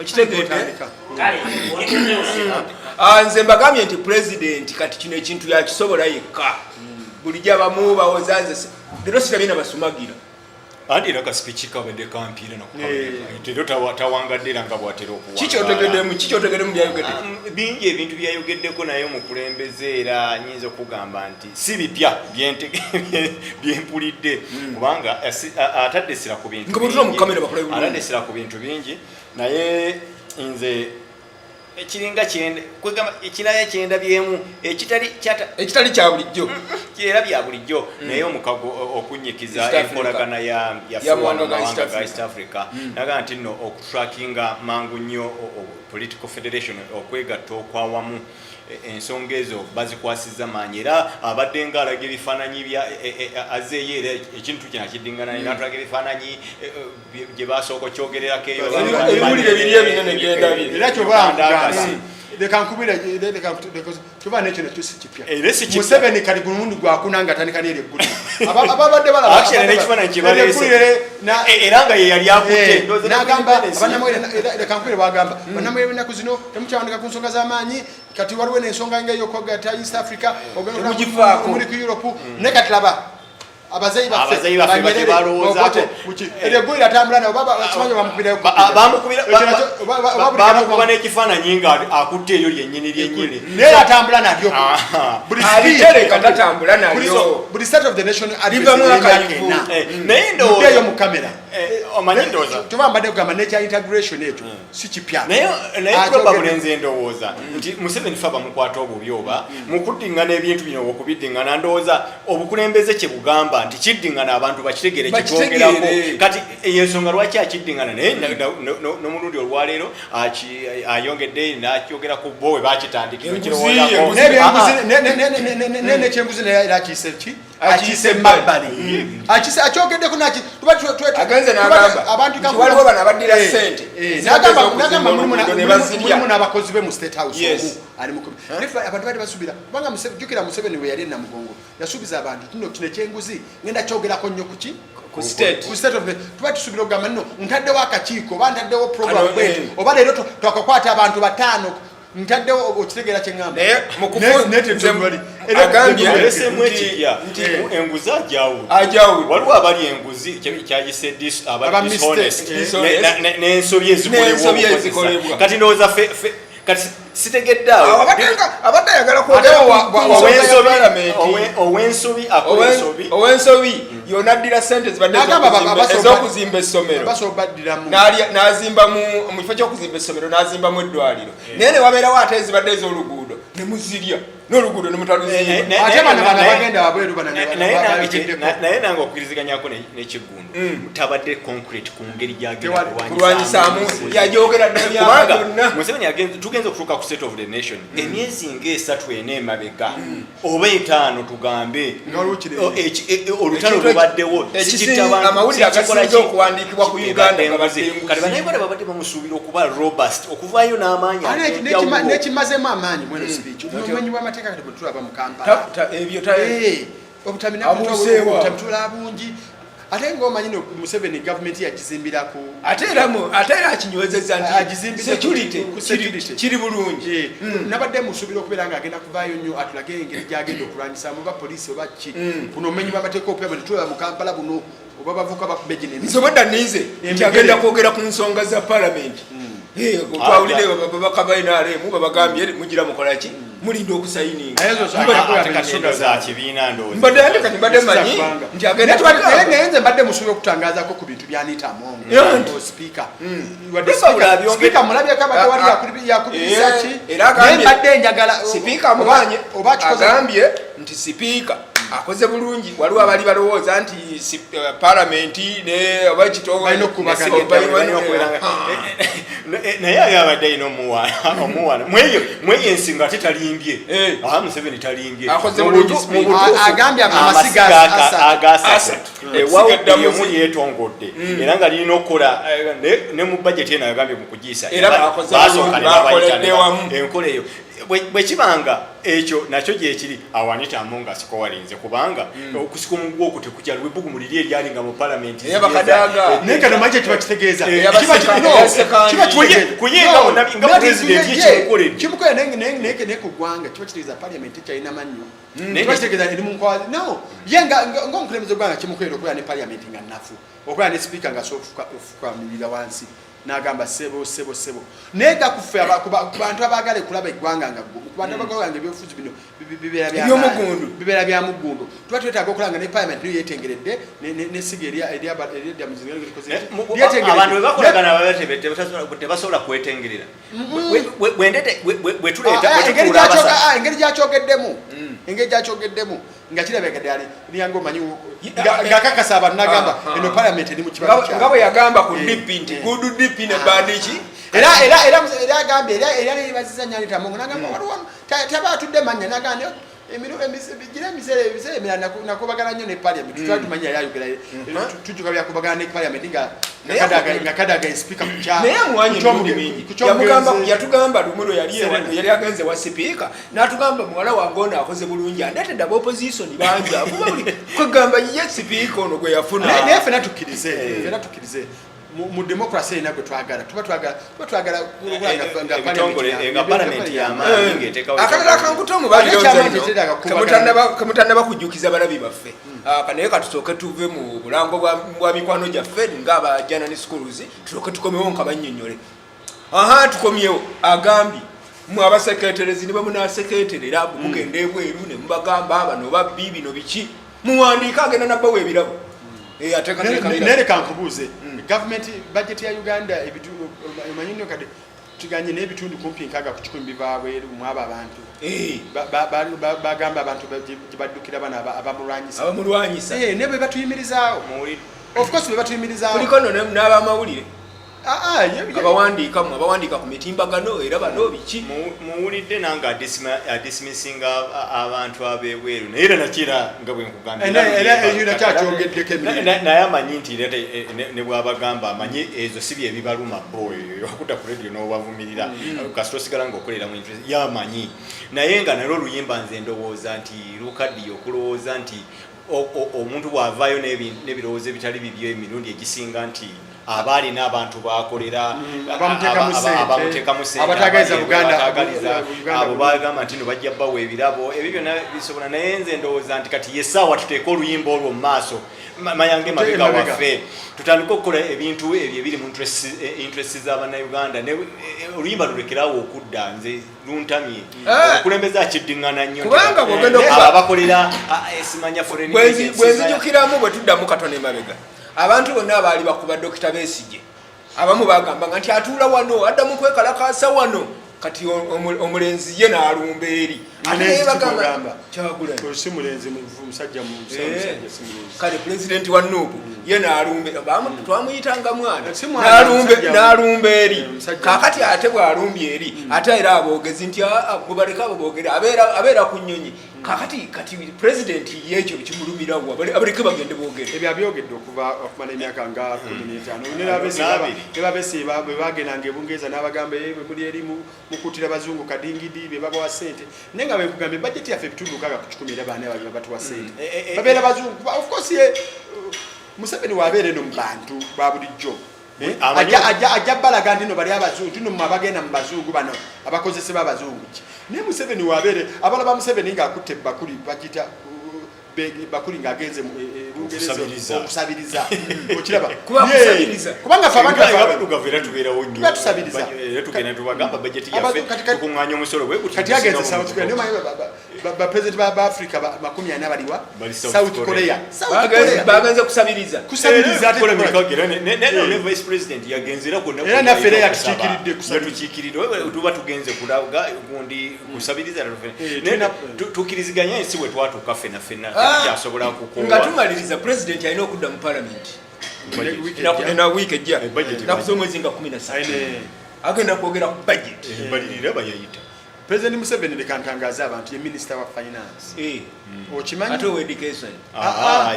okitegeera nze mbagambye nti president kati kino ekintu yakisobola yekka bulijjo abamu bawozanze leero sirabye nabasumagira andi era kasipiki kabadde kampiira nakukaero tawangadde era nga bwatera kikyotegedde mu byayogedde bingi ebintu byayogeddeko naye omukulembeze era nyinza okugamba nti si bipya byempulidde kubanga atadde sira ku bintu bingi naye nze ekiringa ekiraya kyenda byemu ekitali kya bulijjo era bya bulijjo naye omukago okunyikiza enkolagana yafewanga ga East Africa naga nti nno okutrackinga mangu nnyo political federation okwegatta okwawamu ensonga ezo bazikwasiza maanyi era abadde ng'alaga ebifaananyi azeeyo era ekintu kino kiddingana natulaga ebifaananyi gye basooka okyogererako eyo ebiwulire biri ebinene byendabye era kyobanga kuba nekyo nakyo si kipya Museveni kali ku mulundi gwakuna nga atandika n'eri eggulu ababadde era nga ye yali akutte n'agamba leka nkubire bagamba bannamwere b'ennaku zino temukyawandika ku nsonga z'amaanyi kati waliwo n'ensonga ng'ey'okwaggata East Africa omuli ku Europe ne kati laba abazeyi baffe balowoozaako eggulu lyatambula nabo kimanyi bamukuba n'ekifaananyi nga akutte eyo lyennyini naye atambula nalyo buli state of the nation naye ndowoozayo mu kamera omanyi ndowooza tuba mbadde kugamba nekya integration ekyo si kipya naye probably nze ndowooza nti Museveni fa bamukwata obubi oba mu kuddingana ebintu bino okubiddingana ndowooza obukulembeze kye bugamba nti kiddingana abantu bakitegere kikwogerako kati eyensonga lwaki akiddingana naye n'omulundi olwaleero ayongedde n'akyogera ku bo we bakitandikira nekyembuzi naye era akiise mabbali akyogeddeko waliwo bano abaddira ssente mulimu n'abakozi be mu state house abantu bali basuubira kubanga jjukira Museveni we yali enamugongo yasuubiza abantu kino ekyenguzi ngenda kyogerako nnyo ku state of tuba tusuubira okugamba nno ntaddewo akakiiko oba ntaddewo program bwetu oba leero twakakwata abantu 5 ntaddewo okitegeera kyeŋŋamba eresemu ekirya nti enguzi ajawula waliwo abali enguzi kyagise n'ensobi ezikolebwa kati ndowooza kati sitegedde awo abadde ayagala owensobi yona addira sente zibadde ez'okuzimba essomero n'azimba mu kifo ky'okuzimba essomero n'azimbamu eddwaliro naye ne wabeerawo ate ezibadde ez'oluguudo ne muzirya n'oluguudo ne mutaluzimbanaye nange okukiriziganyako n'ekiggundu tabadde concrete ku ngeri gyagkulwanyisaamu yajogera ddala Museveni tugenza okutuuka ku state of the nation emyezi ng'esatu ena emabega oba 5 tugambe olutalo lubaddewo amawulire agasinze okuwandiikibwa ku Uganda kati bannayuganda babadde bamusuubira okuba robust okuvaayo n'amaanyi nekimazemu amaanyi mweno sibiiki omumanyi w'amateeka kati bwe tulaba mu Kampala obutamituula bungi ate ng'omanyi no Museveni gavumenti yagizimbira ku ate era akinywezezza nti security kiri bulungi nabadde musuubira okubeera ng'agenda kuvaayo nnyo atulage engeri gy'agenda okulwanyisaamu oba poliisi oba ki buno omumenyi bw'amateeka opya bwe tulaba mu Kampala buno oba bavuka bakube gino nsobodda nize nti agenda kwogera ku nsonga za palamenti twawulire babaka ba NRM babagambye mugira mukolaki mulinda okusayininga mbadde manyi nti naye nze mbadde musuubira okutangaazako ku bintu byanita Amongo speaker mulabyeko abadde wali yakubiriza ki naye mbadde njagala sipiika amubanye oba agambye nti sipiika akoze bulungi waliwo abali balowooza nti palamenti ne oba ekitongole naye ayabadde ayina omuwana mweyo ensinga ate talimbye Museveni talimbye agambye amasiga agasatu ewawudde omuli yeetongodde era nga lirina okukola ne mu budget eno agambye mu kugiisa era bakoledde wamu enkola eyo bwe kibanga ekyo nakyo gye kiri awanita amonga sikowalinze kubanga okusika omugwo okwo tekukyali bwebugu muliri eryalinga mu palamenti naye kano manje kiba kitegeeza kuyenga nga president yekimukoledde kimukolera naye ku ggwanga kiba kitegeeza palamenti kyalina mannyo kiba kitegeeza eri mu nkwazi no ye ng'omukulembeze gwanga kimukolera okubeera ne palamenti nga nnafu okubeera ne sipiika nga sofukamirira wansi n'agamba sebo naye gakuffe ku bantu abaagala okulaba eggwanga nga kubantu abaagala nga ebyobufuzi bino bibeera bya muggundu tuba twetaaga okulanga ne palamenti niyo yeetengeredde n'essiga eryadda abantu bebakolagana tebasobola kwetengerera engeri gyakyogeddemu nga kirabegadde lyanga omanyi ngakakasa abantu nagamba eno palamenti eri mu kibaga nga bwe yagamba ku dipi nti gudu dipi ne bandiki era agambye era nebaziza nyani tamongo nagamba waliwo tabatudde manya nagamba gira ebiseera emirala nakubagana nnyo ne palamenti twali tumanya yayogera tujjuka byakubagana ne palamenti nga kadaga speaker ku kyalo naye amwanyi emirundi mingi yatugamba lumuro yali agenze wa sipiika n'atugamba muwala wange ono akoze bulungi andetedde aba opposition bangi avuba buli kwegamba ye sipiika ono gwe yafuna naye fena tukkirize mu democracy ina gwe twagala tuba twagala nga palamenti y'amaanyi ng'eteekawo akalala kankuta kamutandaba kujjukiza balabi baffe naye katusooke tuve mu bulango bwa mikwano gyaffe ng'abajana ne schools tusooke tukomewo nka bannyonnyole tukomyewo agambye mu abaseketerezi ne bamunaseketerera mugenda ebweru ne mubagamba bano babbi bino biki muwandiika agenda nabbawo ebirabo nereka nkubuuze government budget ya Uganda emanyi nnyo kade tuganye n'ebitundu kumpi 60 bibabweru mu abo abantu bagamba abantu gyebaddukira bano abamulwanyisa ne bwe batuyimirizaawo of course bwe batuyimirizaawo kuliko nno n'abamawulire abawandiika ku mitimbagano era bano biki muwulidde nange adismissinga abantu ab'ebweru naye era nakira nga bwe nkugambanaye amanyi nti ne bwabagamba amanyi ezo si bye bibaluma boyo okuta ku radio n'obavumirira kasita osigala ng'okolera mu interest yamanyi naye nga nalwo oluyimba nze ndowooza nti lukaddiyo okulowooza nti omuntu bw'avaayo n'ebirowoozo ebitali bibyo emirundi egisinga nti abalina abantu bakolera abamuteekamu abatagaliza Buganda abo bagamba nti no bajja bawa ebirabo ebyo byonna bisobola naye nze ndowooza nti kati yesaawa tuteeka oluyimba olwo mu maaso mayange mabega waffe tutandika okukola ebintu ebyo ebiri mu interest z'abannayuganda oluyimba lulekerawo okudda nze luntamye okulembeza akiddiŋŋana nnyo abakolera esimanya bwenzijukiramu bwe tuddamu katone mabega abantu bonna abaali bakuba Dr. Besigye abamu bagamba nga nti atuula wano addamu kwekalakaasa wano kati omulenzi ye n'alumba eri ate bagamba kyagula si mulenzi musajja kale pulezidenti wa Nuupu ye n'alumba twamuyitanga mwana n'alumba eri kaakati ate bw'alumbye eri ate era aboogezi nti mubaleka abo boogere abeera ku nnyonyi kakati pulezidenti yekyo kimulumirawo abaleke bagende boogere ebyo abyogedde okumala emyaka nga 15 nebabesi bwe bagendanga ebungereza n'abagamba bwe muli eri mukutira bazungu kadingidi be babawa ssente naye nga bekugambye bajeti yaffe ebitundu 10 era baana batuwa ssente babeera bazungu of course Museveni wabeera eno mu bantu ba bulijjo ajja balaga nti no bali abazungu tino mabagenda mu bazungu bano abakozesebwa abazungu naye Museveni wabeere abala ba Museveni ng'akutte bakuli bagita bakuli ng'agenze okusabiriza okiraba kubanga ffe abantu tugavera tubeerawo nnyo tusabiriza tugenda tubagamba bajeti yaffe tukuŋŋaanya omusolo kati agenze South Korea bapulezidenti ba Africa 40 baliwa South Korea bagenze kusabiriza ne vice president yagenzera era naffe era yatukiikiridde tukiikiridde tuba tugenze kulaga gundi kusabiriza tukiriziganya ensi bwe twatuuka ffenna kyasobola kukowa nga tumaliriza president alina okudda mu parliament na wiiki ejja nakuza omwezi nga 17 agenda kwogera ku budget balirira bayayita President Museveni lekantangaza abantu ye minister wa finance okimanyi ate education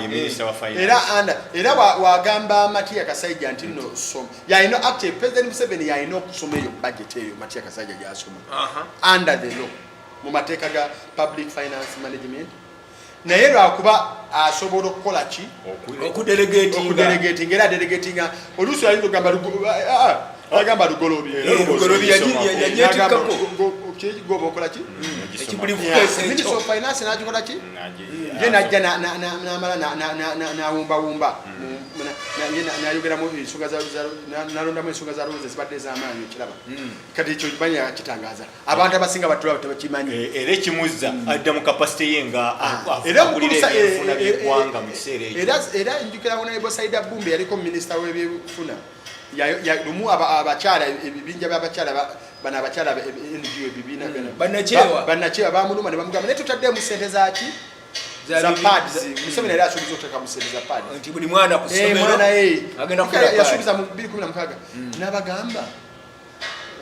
ye minister wa finance era wagamba Matia Kasaija nti no som ya ino actually President Museveni ya ino kusoma yo budget eyo Matia Kasaija jasoma under the law mu mateeka ga public finance management naye lwakuba asobola okukola ki okudelegating era delegatinga oluusi ayinza okugamba agamba lugolobi goba okola ki Minister of Finance n'agikola ki ye najja n'amala n'awumbawumba n'ayogeramu ensonga n'alondamu ensonga za loozi ezibadde ez'amaanyi ekiraba kati ekyo banya kitangaza abantu abasinga batula tebakimanyi era ekimuzza adda mu kapasite ye nga agulira ebyefuna by'eggwanga mu kiseera ekyo era njukira Honorable Saida Bumbe yaliko minisita w'ebyefuna lumu abakyala ebibinja by'abakyala bana abakyala NGO ebibiina bannachewa bamuluma ne bamugamba naye tutaddemu ssente zaki za pads Museveni era asuubiza okuteka mu ssente za pads nti buli mwana ku ssomero agenda kukola yasuubiza mu 2016 n'abagamba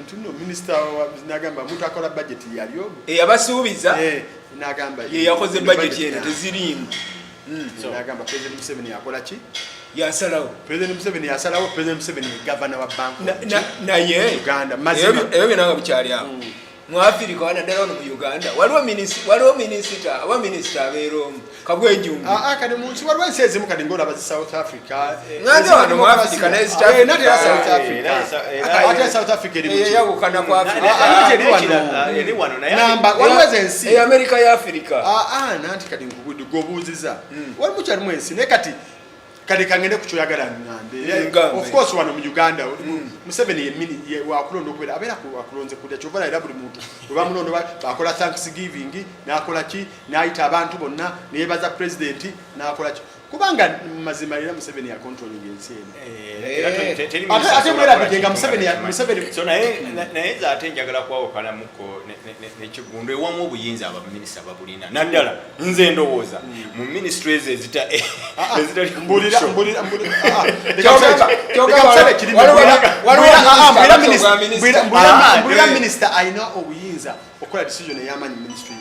ntuno minister n'agamba muntu akola budget yaliyo abasuubiza n'agamba ye yakoze budget yene tezirimu n'agamba President Museveni yakola ki yasalawo President Museveni yasalawo President Museveni governor wa bank naye Uganda mazima ebyo binanga bikyali awo mu Africa wanaddala mu Uganda waliwo minisita abeeromu kabwenjungu kati munsi waliwo ensi ezimu kati ng'olaba zi South Africa nande wano mu Africa naye South Africa eyawukana ku Africa eri wano naye waliwo ezo ensi America ya Africa nanti kati gobuuziza walimu kyalimu ensi naye kati kangende ku kyoyagala ngambe of course wano mu Uganda Museveni ye wakulonda okubeera abeera akulonze kulya kyova era buli muntu bwe bamulondo bakola thanksgiving n'akola ki n'ayita abantu bonna neyebaza president n'akola ki kubanga mazima era Museveni ya controlling ensi eno ate mwera bigenga Museveni so naye ate njagala kwawukana muko n'ekigundo ewamu obuyinza abaminisita babulina naddala nze ndowooza mu ministries ezitali minister ayina obuyinza okola decision eyamanyi ministry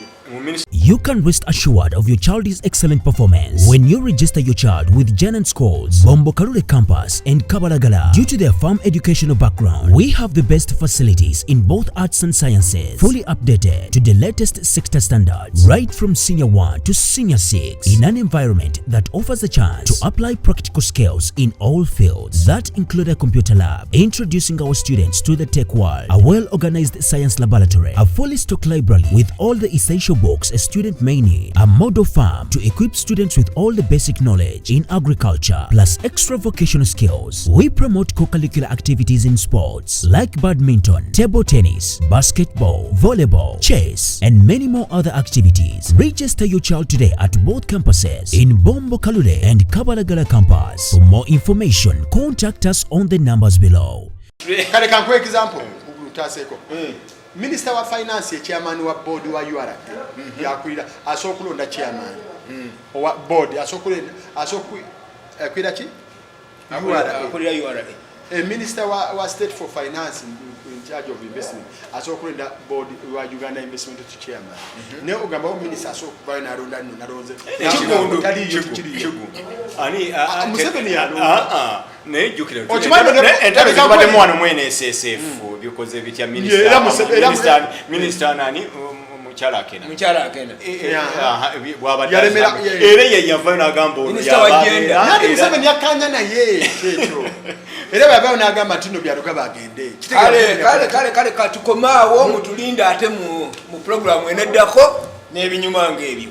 You can rest assured of your child's excellent performance when you register your child with Janan Schools, Bombo Karule Campus and Kabalagala. Due to their firm educational background, we have the best facilities in both arts and sciences, fully updated to the latest sector standards, right from Senior 1 to Senior 6, in an environment that offers a chance to apply practical skills in all fields. That include a computer lab, introducing our students to the tech world, a well-organized science laboratory, a fully stocked library with all the essential books a student may need, a model farm to equip students with all the basic knowledge in agriculture, plus extra vocational skills. We promote co-curricular activities in sports like badminton, table tennis, basketball, volleyball, chess, and many more other activities. Register your child today at both campuses in Bombo Kalule and Kabalagala campus. For more information, contact us on the numbers below. Kale kankwe example utaseko Minister wa Finance chairman wa board wa URA yakulira asokulonda chairman wa board asokulira chi URA Minister wa State for Finance in charge of investment asokulonda board wa Uganda investment chairman ne ogamba o minister asokuba na ronda naronze chikondo ani Museveni ya ne jukira entabe mwana mwene SSF bikoze bitya minister nani muchala akena era yeyava n'agamba Museveni yakanya naye ekyo era baba n'agamba tino byaluka bagende kale katukomaawo mutulinda ate mu program eneddako n'ebinyuma ng'ebyo